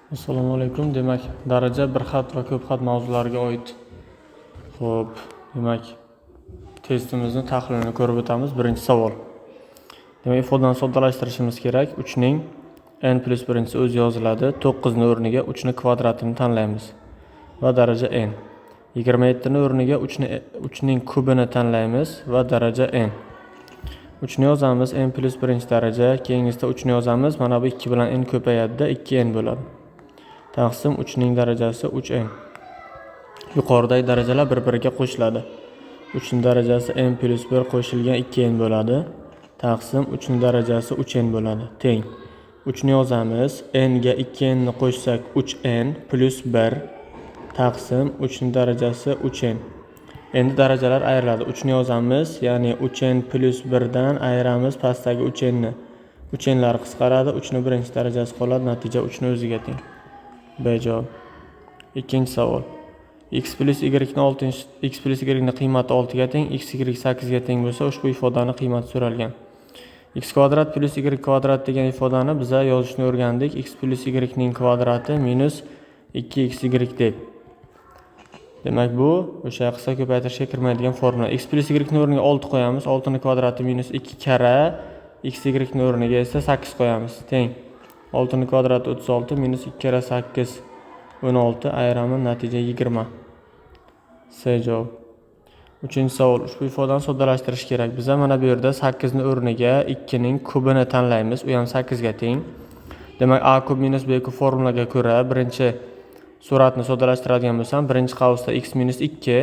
Assalomu alaykum. Demak, daraja bir xat va ko'p xat mavzulariga oid. Xo'p, demak, testimizni tahlilini ko'rib o'tamiz. Birinchi savol. Demak, ifodani soddalashtirishimiz kerak. 3 ning n plus birinchisi o'zi yoziladi. 9 ning o'rniga 3 ning kvadratini tanlaymiz va daraja n. 27 ning o'rniga 3 ning kubini tanlaymiz va daraja n. 3 ni yozamiz, n plus birinchi daraja, keyingisida 3 ni yozamiz. Mana bu 2 bilan n ko'payadi, 2n bo'ladi. Taqsim 3 ning darajasi 3n. Yuqoridagi darajalar bir-biriga qo'shiladi. 3 ning darajasi n plus 1 qo'shilgan 2n bo'ladi. Taqsim 3 ning darajasi 3n bo'ladi. Teng. 3 ni yozamiz. N ga 2n ni qo'shsak 3n plus 1 taqsim 3 ning darajasi 3n. Endi darajalar ayriladi. 3 ni yozamiz, ya'ni 3n plus 1 dan ayiramiz pastdagi 3n ni. 3n lar qisqaradi, 3 ning birinchi darajasi qoladi, natija 3 ning o'ziga teng. B javob. Ikkinchi savol. X plus y ni qiymati 6 ga teng, x y 8 ga teng bo'lsa, ushbu ifodani qiymati so'ralgan. X kvadrat plus y kvadrat degan ifodani biz yozishni o'rgandik. X plus y ning kvadrati minus 2xy deb. Demak, bu o'sha qisqa ko'paytirishga kirmaydigan formula. X plus y ning o'rniga 6 qo'yamiz. 6 ning kvadrati minus 2 karra xy ning o'rniga esa 8 qo'yamiz. Teng. 6 ning kvadrati 36 minus 2 karra 8 16 ayiramiz, natija 20. C javob. Uchinchi savol. Ushbu ifodani soddalashtirish kerak. Biz mana bu yerda 8 ning o'rniga 2 ning kubini tanlaymiz. U ham 8 ga teng. Demak, a kub minus b kub formulaga ko'ra birinchi suratni soddalashtiradigan bo'lsam, birinchi qavsda x minus 2,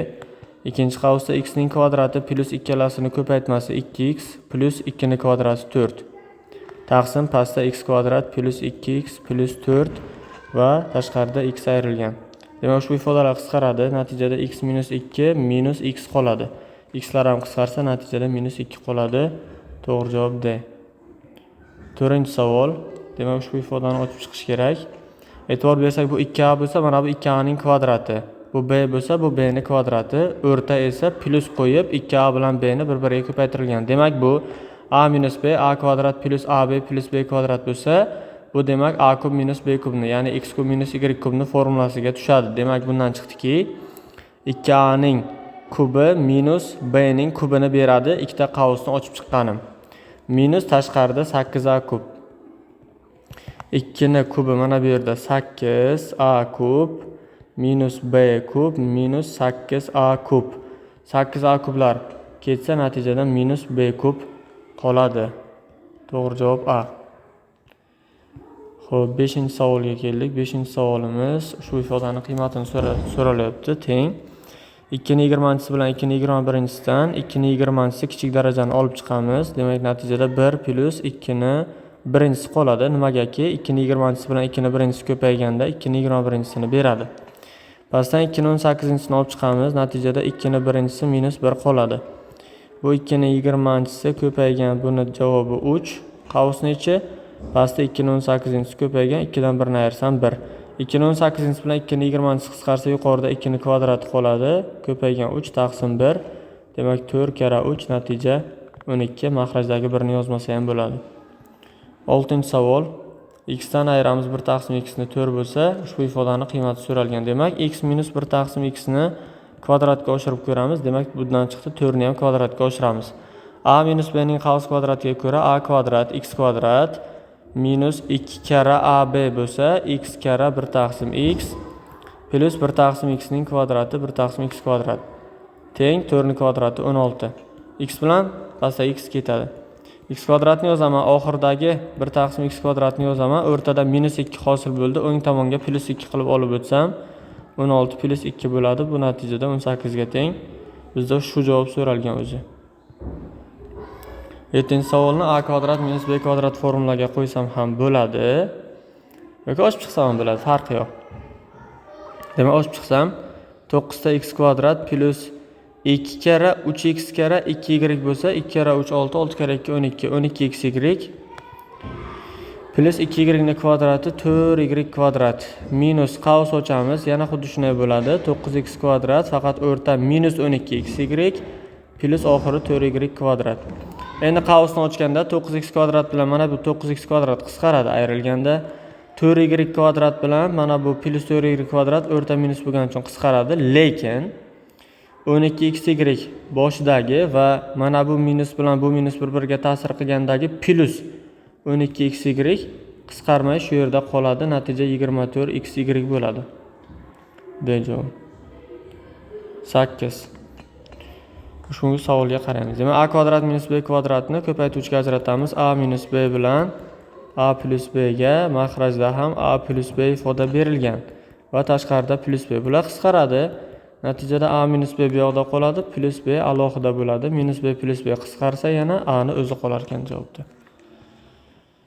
ikkinchi qavsda x ning kvadrati plus ikkalasini ko'paytmasi 2x plus 2 ning kvadrati 4. Taqsim pastda x kvadrat plus 2x plus 4 va tashqarida x ayrilgan. Demak, ushbu ifodalar qisqaradi. Natijada x minus 2 minus x qoladi. X lar ham qisqarsa, natijada minus 2 qoladi. To'g'ri javob D. To'rtinchi savol. Demak, ushbu ifodani ochib chiqish kerak. E'tibor bersak, bu 2a bo'lsa, mana bu 2a ning kvadrati. Bu b bo'lsa, bu b ning kvadrati. O'rta esa plus qo'yib 2a bilan b ni bir-biriga ko'paytirilgan. Demak, bu a minus b, a kvadrat plus ab plus b kvadrat bo'lsa, bu demak a kub minus b kubni, ya'ni x kub minus y kubni formulasiga tushadi. Demak, bundan chiqdiki, 2a ning kubi minus b ning kubini beradi. Ikkita qavsni ochib chiqqanim. Minus tashqarida 8a kub. 2 ning kubi mana bu yerda 8a kub minus b kub minus 8a kub. 8a kublar ketsa, natijada minus b kub qoladi. To'g'ri javob A. Xo'p, 5-savolga keldik. 5-savolimiz shu ifodani qiymatini so'ralyapti. Teng. 2 ning 20-si bilan 2 ning 21-sidan 2 ning 20-si kichik darajani olib chiqamiz. Demak, natijada 1 plus 2 ning birinchisi qoladi. Nimagaki 2 ning 20-si bilan 2 ning birinchisi ko'payganda 2 ning 21-sini beradi. Pastdan 2 ning 18-sini olib chiqamiz. Natijada 2 ning birinchisi minus 1 qoladi. Bu 2 ning 20-si ko'paygan, buni javobi 3. Qavsning ichi pastda 2 ning 18-si ko'paygan, 2 dan 1 ni ayirsam 1. 2 ning 18-si bilan 2 ning 20-si qisqarsa, yuqorida 2 ning kvadrati qoladi. Ko'paygan 3 taqsim 1. Demak, 4 karra 3 natija 12. Maxrajdagi 1 ni yozmasa ham bo'ladi. 6-savol. X dan ayiramiz 1 taqsim x ni 4 bo'lsa, ushbu ifodani qiymati so'ralgan. Demak, x minus 1 taqsim x ni kvadratga oshirib ko'ramiz. Demak, bundan chiqdi 4 ni ham kvadratga oshiramiz. A minus b ning qavs kvadratiga ko'ra a kvadrat x kvadrat minus 2 karra ab bo'lsa, x karra 1 taqsim x plus 1 taqsim x ning kvadrati 1 taqsim x kvadrat teng 4 ning kvadrati 16. X bilan pastda x ketadi. X kvadratni yozaman, oxirdagi 1 taqsim x kvadratni yozaman. O'rtada minus 2 hosil bo'ldi. O'ng tomonga plus 2 qilib olib o'tsam, 16 plus 2 bo'ladi. Bu natijada 18 ga teng. Bizda shu javob so'ralgan o'zi. 7-savolni a kvadrat minus b kvadrat formulaga qo'ysam ham bo'ladi. Yoki ochib chiqsam ham bo'ladi, farqi yo'q. Demak, ochib chiqsam 9 ta x kvadrat plus 2 karra 3x karra 2y bo'lsa, 2 karra 3 6, 6 karra 2 12, 12xy plus 2y ning kvadrati 4y kvadrat minus qavs ochamiz. Yana xuddi shunday bo'ladi. 9x kvadrat faqat o'rta minus 12xy plus oxiri 4y kvadrat. Endi qavsni ochganda 9x kvadrat bilan mana bu 9x kvadrat qisqaradi ayrilganda. 4y kvadrat bilan mana bu plus 4y kvadrat o'rta minus bo'lgani uchun qisqaradi. Lekin 12xy boshidagi va mana bu minus bilan bu minus bir-biriga ta'sir qilgandagi plus 12xy qisqarmay shu yerda qoladi. Natija 24xy bo'ladi. Javob 8. Ushbu savolga qaraymiz. Demak, a kvadrat minus b kvadratni ko'paytuvchiga ajratamiz. A minus b bilan a plus b ga makhrajda ham a plus b ifoda berilgan va tashqarida plus b. Bular qisqaradi. Natijada a minus b bu yoqda qoladi, plus b alohida bo'ladi. Minus b plus b qisqarsa yana a ni o'zi qolar ekan javobda.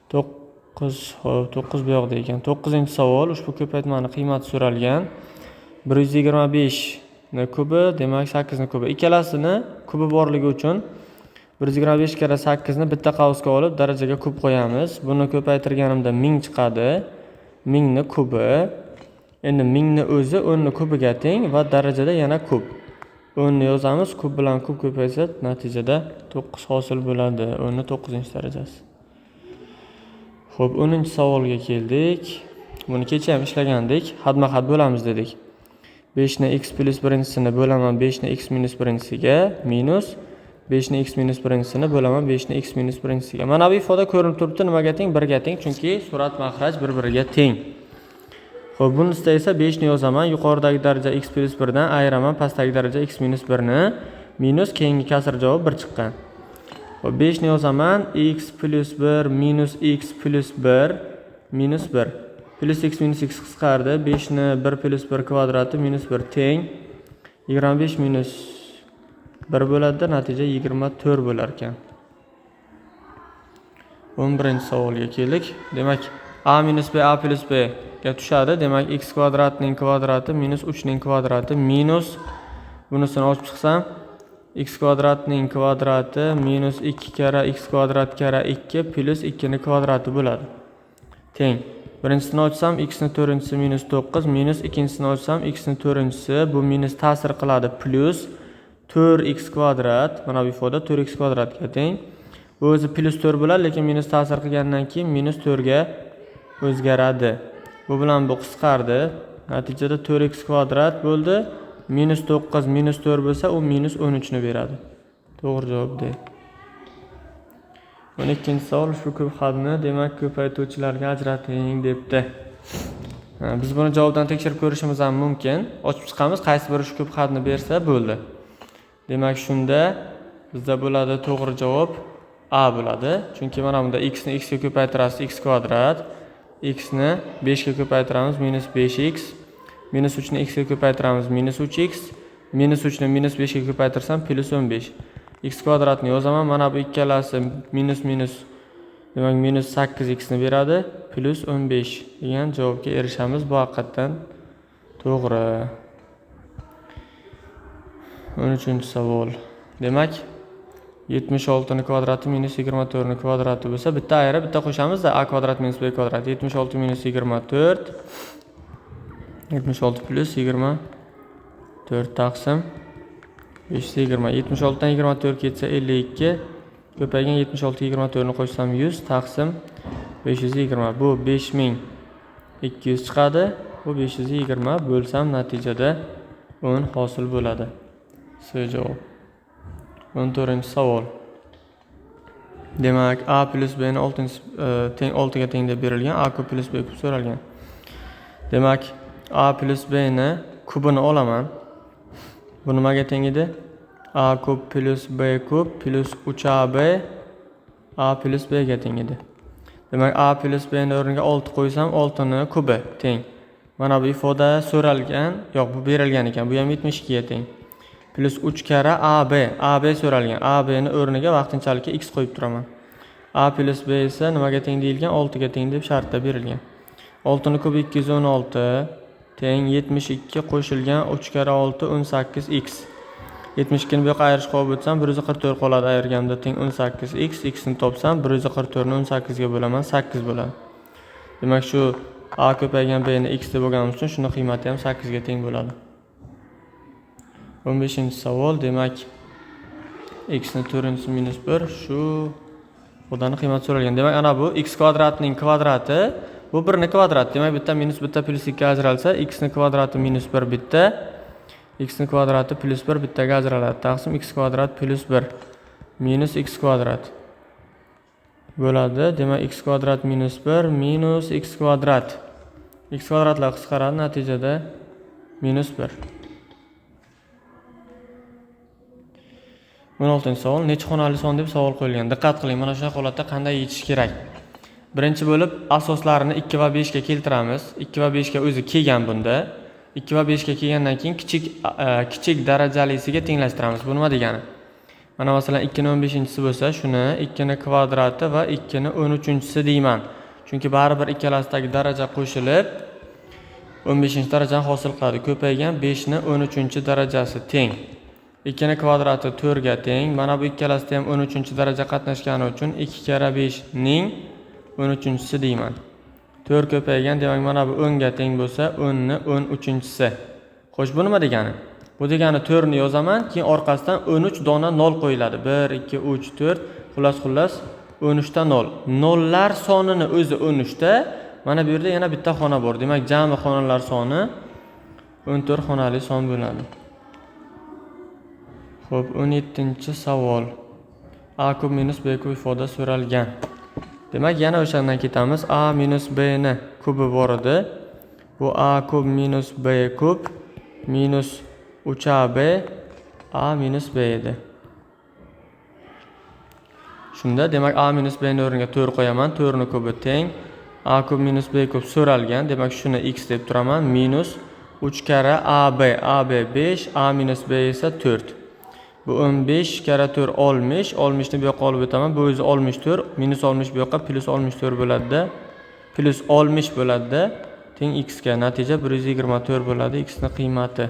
9 bu yoqda ekan. 9-savol. Ushbu ko'paytmani qiymati so'ralgan. 125 ni kubi, demak 8 ni kubi. Ikkalasini kubi borligi uchun 125 kara 8 ni bitta qavsga olib darajaga kub qo'yamiz. Buni ko'paytirganimda 1000 chiqadi. 1000 ni kubi. Endi 1000 ni o'zi 10 ni kubiga teng va darajada yana kub. 10 ni yozamiz, kub bilan kub ko'paysa natijada 9 hosil bo'ladi. 10 ni 9-darajasi. Xo'p, 10-savolga keldik. Buni kecha ham ishlagandik. Xatma-xat bo'lamiz dedik. 5 ni x plus birinchisini bo'laman 5 ni x minus birinchisiga minus 5 ni x minus birinchisini bo'laman 5 ni x minus birinchisiga. Mana bu ifoda ko'rinib turibdi, nimaga teng? 1 ga teng, chunki surat makhraj bir-biriga teng. Xo'p, bunisida esa 5 ni yozaman, yuqoridagi daraja x plus 1 dan ayiraman, pastdagi daraja x minus 1 ni minus keyingi kasr javob 1 chiqqan. Xo'p, 5 ni yozaman, x plus 1 minus x plus 1 minus 1. Plus x minus x qisqardi. 5 ni 1 plus 1 kvadrati minus 1 teng 25 minus 1 bo'ladi. Natija 24 bo'lar ekan. 11-savolga keldik. Demak, a minus b a plus b ga tushadi. Demak, x kvadratning kvadrati minus 3 ning kvadrati minus bunisini olib chiqsam x kvadratning kvadrati minus 2 kara x kvadrat kara 2 plus 2 ning kvadrati bo'ladi. Teng. Birinchisini ochsam x ni 4-chisi minus 9 minus ikkinchisini ochsam x ni 4-chisi bu minus ta'sir qiladi plus 4x kvadrat. Mana bu ifoda 4x kvadratga teng. Bu o'zi plus 4 bo'ladi, lekin minus ta'sir qilgandan keyin minus 4 ga o'zgaradi. Bu bilan bu qisqardi. Natijada 4x kvadrat bo'ldi. Minus 9 minus 4 bo'lsa, u minus 13 ni beradi. To'g'ri javob D. 12-savol. Shu ko'p xatni demak ko'paytuvchilarga ajrating debdi. Biz buni javobdan tekshirib ko'rishimiz ham mumkin. Ochib chiqamiz, qaysi biri shu ko'p xatni bersa bo'ldi. Demak, shunda bizda bo'ladi to'g'ri javob A bo'ladi. Chunki mana bunda x ni x ga ko'paytirasiz x kvadrat, x ni 5 ga ko'paytiramiz minus 5x, minus 3 ni x ga ko'paytiramiz minus 3x, minus 3 ni minus 5 ga ko'paytirsam plus 15. X kvadratni yozaman, mana bu ikkalasi minus minus, demak minus 8x ni beradi, plus 15 degan javobga erishamiz. Bu haqiqatdan to'g'ri. 13-savol. Demak, 76 ni kvadrati minus 24 ni kvadrati bo'lsa, bitta ayirib bitta qo'shamiz-da, a kvadrat minus b kvadrat. 76 minus 24 76 plus 24 taqsim 520. 76 dan 24 ketsa 52. Ko'paygan 76 24 ni qo'shsam 100 taqsim 520. Bu 5200 chiqadi. Bu 520 bo'lsam natijada 10 hosil bo'ladi. C javob. 14-savol. Demak, a plus b ni 6 ga teng deb berilgan, a kub plus b kub so'ralgan. Demak, a plus b ni kubini olaman. Bu nimaga teng edi? A kub plus b kub plus 3ab a plus b ga teng edi. Demak, a plus b ni o'rniga 6 qo'ysam, 6 ni kubi teng. Mana bu ifoda so'ralgan, yo'q, bu berilgan ekan. Bu ham 72 ga teng. Plus 3 kara ab so'ralgan. ab ni o'rniga vaqtinchalik x qo'yib turaman. A plus b esa nimaga teng deyilgan? 6 ga teng deb shartda berilgan. 6 ni kubi 216 teng 72 qo'shilgan 3 kara 6 18x. 72 ni bu yoqqa ayirish qo'yib o'tsam 144 qoladi ayirganda teng 18x. X ni topsam 144 ni 18 ga bo'laman, 8 bo'ladi. Demak, shu a ko'paygan b ni x deb bo'lganimiz uchun shuni qiymati ham 8 ga teng bo'ladi. 15-savol. Demak, x ni 4 minus 1 shu xudani qiymati so'ralgan. Demak, ana bu x kvadratning kvadrati Bu 1 kvadrat. Demak, bitta minus bitta plus 2 ajralsa, x ni kvadrati minus 1 bitta, x ni kvadrati plus 1 bittaga ajraladi. Taqsim x kvadrat plus 1 minus x kvadrat bo'ladi. Demak, x kvadrat minus 1 minus x kvadrat. X kvadratlar qisqaradi, natijada minus 1. 16-savol. Necha xonali son deb savol qo'yilgan. Diqqat qiling, mana shunaqa holatda qanday yechish kerak? Birinchi bo'lib asoslarini 2 va 5 ga keltiramiz. 2 va 5 ga o'zi kelgan bunda. 2 va 5 ga kelgandan keyin kichik darajalisiga tenglashtiramiz. Bu nima degani? Mana masalan 2 ni 15-si bo'lsa, shuni 2 ni kvadrati va 2 ni 13-si deyman. Chunki baribir ikkalasidagi daraja qo'shilib 15-darajani hosil qiladi. Ko'paygan 5 ni 13-darajasi teng. 2 ni kvadrati 4 ga teng. Mana bu ikkalasida ham 13-daraja qatnashgani uchun 2 kara 5 ning 13-si deyman. 4 ko'paygan, demak mana bu 10 ga teng bo'lsa, 10 ni 13-si. Xo'sh, bu nima degani? Bu degani 4 ni yozaman, keyin orqasidan 13 dona 0 qo'yiladi. 1, 2, 3, 4, xullas 13 ta 0. Nollar sonini o'zi 13 ta. Mana bu yerda yana bitta xona bor. Demak, jami xonalar soni 14 xonali son bo'ladi. Xo'p, 17-savol. A kub minus B kub ifoda so'ralgan. Demak, yana o'shandan ketamiz. A minus B ni kubi bor edi. Bu A kub minus B kub minus 3AB A minus B edi. Shunda, demak, A minus B ni o'rniga 4 qo'yaman. 4 ni kubi teng. A kub minus B kub so'ralgan. Demak, shuni x deb turaman. Minus 3 kara AB. AB 5, A minus B esa 4. Bu 15 kara 4 60. 60 ni bu yoqqa olib o'taman. Bu o'zi 64. Minus 60 bu yoqqa plus 64 bo'ladi. Plus 60 bo'ladi. Teng x ga. Natija 124 bo'ladi. X ni qiymati.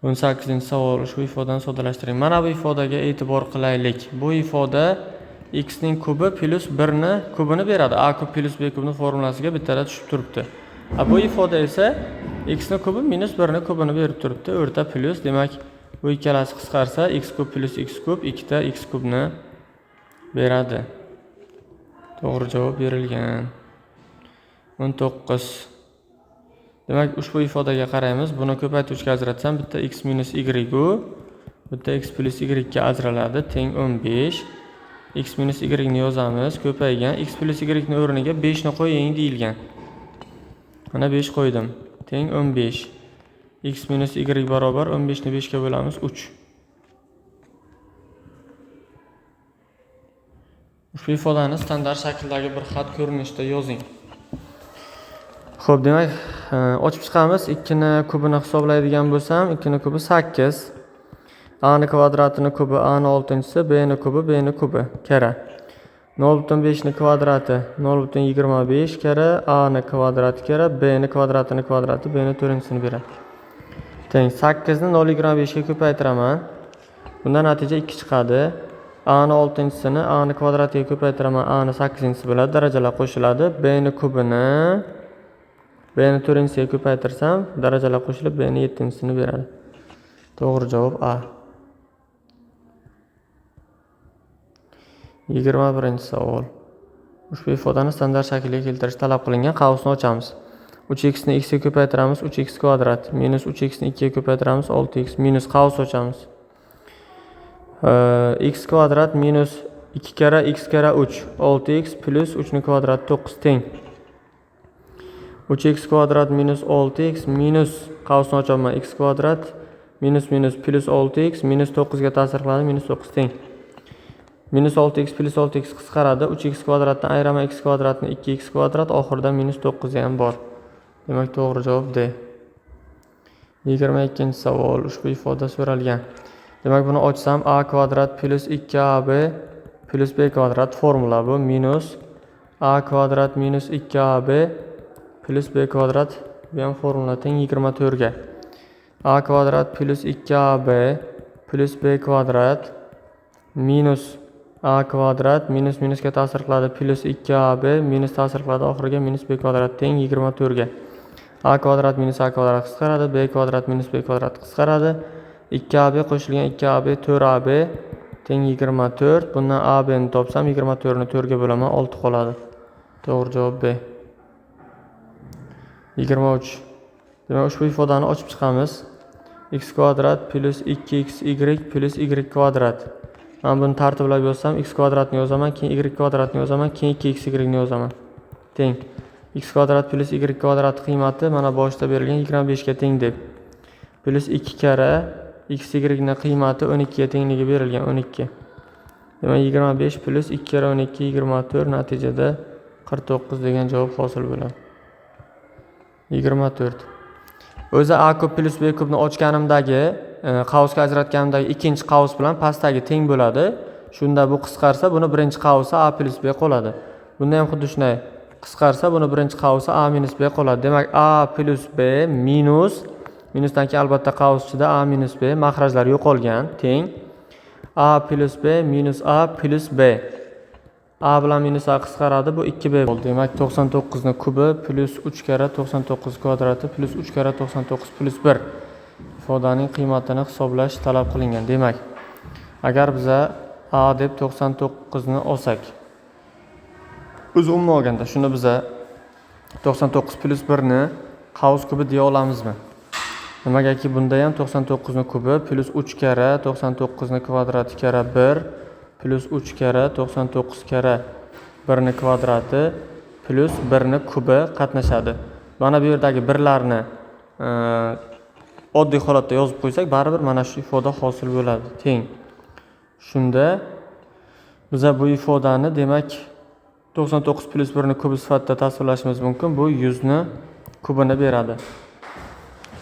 18-savol. Ushbu ifodani soddalashtiring. Mana bu ifodaga e'tibor qilaylik. Bu ifoda x ning kubi plus 1 ni kubini beradi. A kub plus B kubning formulasiga bittada tushib turibdi. Bu ifoda esa x ni kubi minus 1 ni kubini berib turibdi. O'rta plus, demak, bu ikkalasi qisqarsa x kub plus x kub 2 ta x kubni beradi. To'g'ri javob berilgan. 19. Demak, ushbu ifodaga qaraymiz. Buni ko'paytirishga ajratsam, bitta x minus y u bitta x plus y ga ajraladi, teng 15. X minus y ni yozamiz, ko'paygan. X plus y ni o'rniga 5 ni qo'ying deyilgan. Mana 5 qo'ydim. Teng 15. X minus y barobar 15 ni 5 ga bo'lamiz 3. Ushbu ifodani standart shakldagi bir xat ko'rinishida yozing. Xo'p, demak, ochib chiqamiz. 2 ni kubini hisoblaydigan bo'lsam, 2 ni kubi 8. A ni kvadratini kubi A ni 6-si, B ni kubi B ni kubi kara 0.5 ni kvadrati 0.25 kara A ni kvadrati kara B ni kvadratini kvadrati B ni 4-sini beradi. Teng 8 ni 0.25 ga ko'paytiraman. Bundan natija 2 chiqadi. A ni 6-sini A ni kvadratiga ko'paytiraman. A ni 8-si bo'ladi. Darajalar qo'shiladi. B ni kubini B ni 4-siga ko'paytirsam, darajalar qo'shilib B ni 7-sini beradi. To'g'ri javob A. 21-savol. Ushbu ifodani standart shaklga keltirish talab qilingan. Qavsni ochamiz. 3x ni x ga ko'paytiramiz, 3x kvadrat minus 3x ni 2 ga ko'paytiramiz, 6x minus qavs ochamiz. X kvadrat minus 2 kara x kara 3, 6x plus 3 ni kvadrati 9 teng. 3x kvadrat minus 6x minus qavsni ochaman, x kvadrat minus minus plus 6x minus 9 ga ta'sir qiladi, minus 9 teng. Minus 6x plus 6x qisqaradi. 3x kvadratdan ayiraman x kvadratni 2x kvadrat, oxirida minus 9 ham bor. Demak, to'g'ri javob D. 22-savol. Ushbu ifoda so'ralgan. Demak, buni ochsam, a kvadrat plus 2ab plus b kvadrat formula bu minus a kvadrat minus 2ab plus b kvadrat bu ham formula teng 24 ga. A kvadrat plus 2ab plus b kvadrat minus a kvadrat minus minusga ta'sir qiladi, plus 2ab minus ta'sir qiladi, oxiriga minus b kvadrat teng 24 ga. A kvadrat minus a kvadrat qisqaradi, b kvadrat minus b kvadrat qisqaradi. 2ab qo'shilgan 2ab 4ab teng 24. Bundan ab ni topsam 24 ni 4 ga bo'laman, 6 qoladi. To'g'ri javob B. 23. Demak, ushbu ifodani ochib chiqamiz. X kvadrat plus 2xy plus y kvadrat. Men buni tartiblab yozsam, x kvadratni yozaman, keyin y kvadratni yozaman, keyin 2xy ni yozaman. Teng. X kvadrat plus y kvadrat qiymati mana boshida berilgan 25 ga teng deb. Plus 2 karra xy ni qiymati 12 ga tengligi berilgan 12. Demak 25 plus 2 karra 12 24 natijada 49 degan javob hosil bo'ladi. 24. O'zi a kub plus b kubni ochganimdagi, qavsga ajratganimdagi ikkinchi qavs bilan pastdagi teng bo'ladi. Shunda bu qisqarsa, buni birinchi qavsi a plus b qoladi. Bunda ham xuddi shunday qisqarsa, buni birinchi qavsi a minus b qoladi. Demak, a plus b minusdan keyin albatta qavs ichida a minus b mahrajlar yo'qolgan, teng a plus b minus a plus b. A bilan minus a qisqaradi, bu 2b bo'ldi. Demak, 99 ni kubi plus 3 karra 99 kvadrati plus 3 karra 99 plus 1 ifodaning qiymatini hisoblash talab qilingan. Demak, agar biza a deb 99 ni olsak, o'zi umuman olganda shuni biza 99 plus 1 ni qavs kubi deya olamizmi? Nimagaki bunda ham 99 ni kubi plus 3 karra 99 ni kvadrati karra 1 plus 3 karra 99 karra 1 ni kvadrati plus 1 ni kubi qatnashadi. Mana bu yerdagi birlarni oddiy holatda yozib qo'ysak, baribir mana shu ifoda hosil bo'ladi. Teng. Shunda biza bu ifodani demak 99 plus 1 ni kubi sifatida tasvirlashimiz mumkin. Bu 100 ni kubini beradi.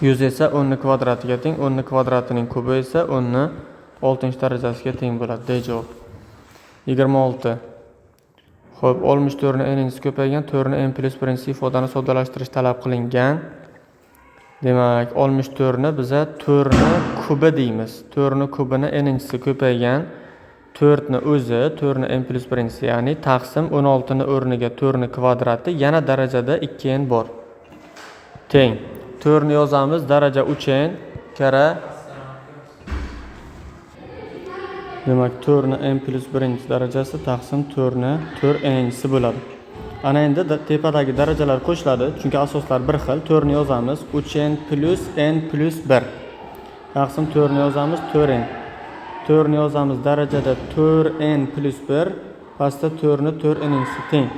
100 esa 10 ni kvadratiga teng, 10 ni kvadratining kubi esa 10 ni 6-darajasiga teng bo'ladi. D javob. 26. Xo'p, 64 ni n inchisi ko'paygan, 4 ni n plus 1 ifodani soddalashtirish talab qilingan. Demak, 64 ni biza 4 ni kubi deymiz. 4 ni kubini n inchisi ko'paygan, 4 ni o'zi 4 ni n plus 1, ya'ni taqsim 16 ni o'rniga 4 ni kvadrati yana darajada 2n bor. Teng. 4 ni yozamiz, daraja 3n karra. Demak, 4 ni n plus 1 darajasi taqsim 4 ni 4n'si bo'ladi. Ana endi tepadagi darajalar qo'shiladi, chunki asoslar bir xil. 4 ni yozamiz, 3n plus n plus 1. Taqsim 4 ni yozamiz, 4n. 4 ni yozamiz, darajada 4n plus 1, pastda 4 ni 4n'si teng.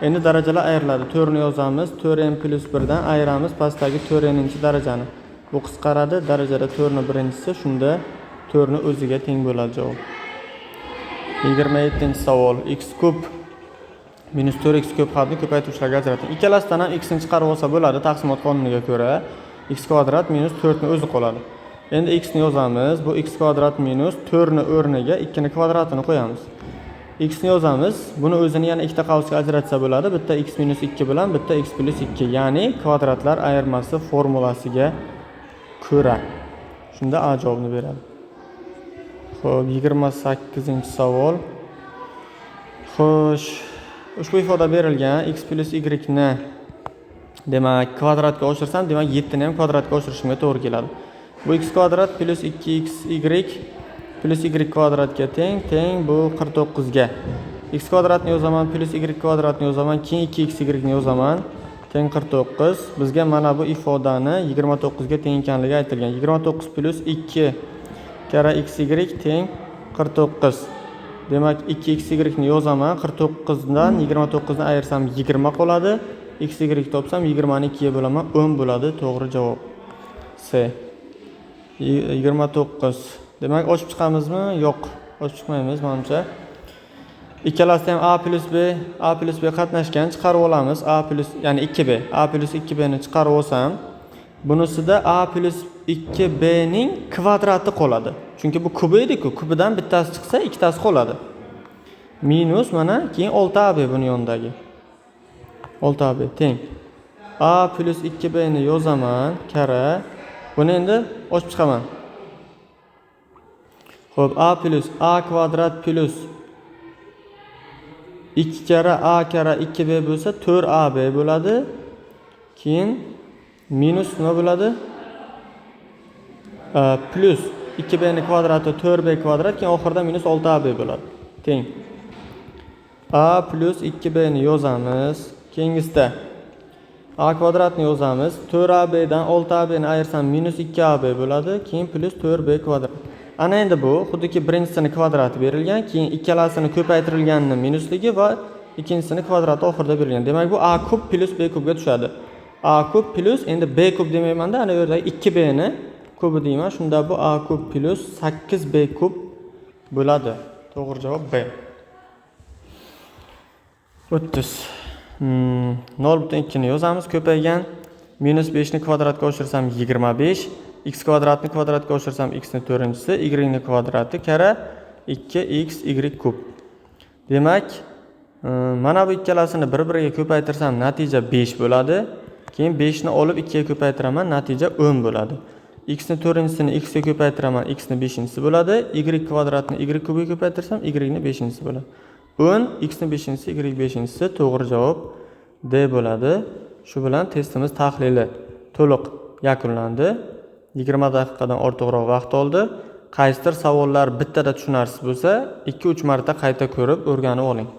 Endi darajalar ayriladi. 4 ni yozamiz, 4n plus 1 dan ayiramiz pastdagi 4n'inchi darajani. Bu qisqaradi, darajada 4 ni birinchisi, shunda 4 ni o'ziga teng bo'ladi javob. 27-savol. X kub minus 4x ko'p hadni ko'paytiruvchilarga ajrating. Ikkalasidan ham x ni chiqarib olsa bo'ladi, taqsimot qonuniga ko'ra. X kvadrat minus 4 ni o'zi qoladi. Endi x ni yozamiz. Bu x kvadrat minus 4 ni o'rniga 2 ni kvadratini qo'yamiz. X ni yozamiz. Buni o'zini yana ikkita qavsga ajratsa bo'ladi. Bitta x minus 2 bilan bitta x plus 2, ya'ni kvadratlar ayirmasi formulasiga ko'ra. Shunda A javobini beradi. Xo'p, 28-savol. Xo'sh, ushbu ifoda berilgan. X plus y ni demak kvadratga oshirsam, demak 7 ni ham kvadratga oshirishimga to'g'ri keladi. Bu x kvadrat plus 2xy plus y kvadratga teng, bu 49 ga. X kvadratni yozaman, plus y kvadratni yozaman, keyin 2xy ni yozaman, teng 49. Bizga mana bu ifodani 29 ga teng ekanligi aytilgan. 29 plus 2 karra xy teng 49. Demak, 2xy ni yozaman, 49 dan 29 ni ayirsam 20 qoladi. Xy topsam 20 ni 2 ga bo'laman, 10 bo'ladi. To'g'ri javob. C. 29. Demak, ochib chiqamizmi? Yo'q, ochib chiqmaymiz, menimcha. Ikkalasida ham a plus b qatnashgan, chiqarib olamiz. A plus, ya'ni 2b. A plus 2b ni chiqarib olsam, bunisida a plus 2b ning kvadrati qoladi. Chunki bu kubi edi-ku, kubidan bittasi chiqsa, ikkitasi qoladi. Minus mana keyin 6ab buni yonidagi. 6ab teng. A plus 2b ni yozaman, karra. Buni endi ochib chiqaman. Xo'p, a plus a kvadrat plus 2 karra a karra 2b bo'lsa 4ab bo'ladi. Keyin minus nima bo'ladi? Plus 2b ni kvadrati 4b kvadrat, keyin oxirida minus 6ab bo'ladi. Teng. A plus 2b ni yozamiz. Keyingisida a kvadratni yozamiz. 4ab dan 6ab ni ayirsam minus 2ab bo'ladi. Keyin plus 4b kvadrat. Ana endi bu xuddiki birinchisini kvadrati berilgan, keyin ikkalasini ko'paytirilganini minusligi va ikkinchisini kvadrati oxirida berilgan. Demak bu a kub plus b kubga tushadi. A kub plus endi b kub demayman-da, ana bu yerda 2b ni kubi deyman. Shunda bu a kub plus 8b kub bo'ladi. To'g'ri javob B. 30. 0.2 ni yozamiz. Ko'paygan minus 5 ni kvadratga oshirsam 25, x kvadratni kvadratga oshirsam x ni 4-chisi, y ni kvadrati kara 2x y kub. Demak, mana bu ikkalasini bir-biriga ko'paytirsam natija 5 bo'ladi. Keyin 5 ni olib 2 ga ko'paytiraman, natija 10 bo'ladi. X ni 4-chisini x ga ko'paytiraman, x ni 5-chisi bo'ladi. Y kvadratni y kubga ko'paytirsam y ni 5-chisi bo'ladi. 10 x ni 5-chisi, y 5-chisi, to'g'ri javob D bo'ladi. Shu bilan testimiz tahlili to'liq yakunlandi. 20 daqiqadan ortiqroq vaqt oldi. Qaysidir savollar bittada tushunarsiz bo'lsa, 2-3 marta qayta ko'rib o'rganib oling.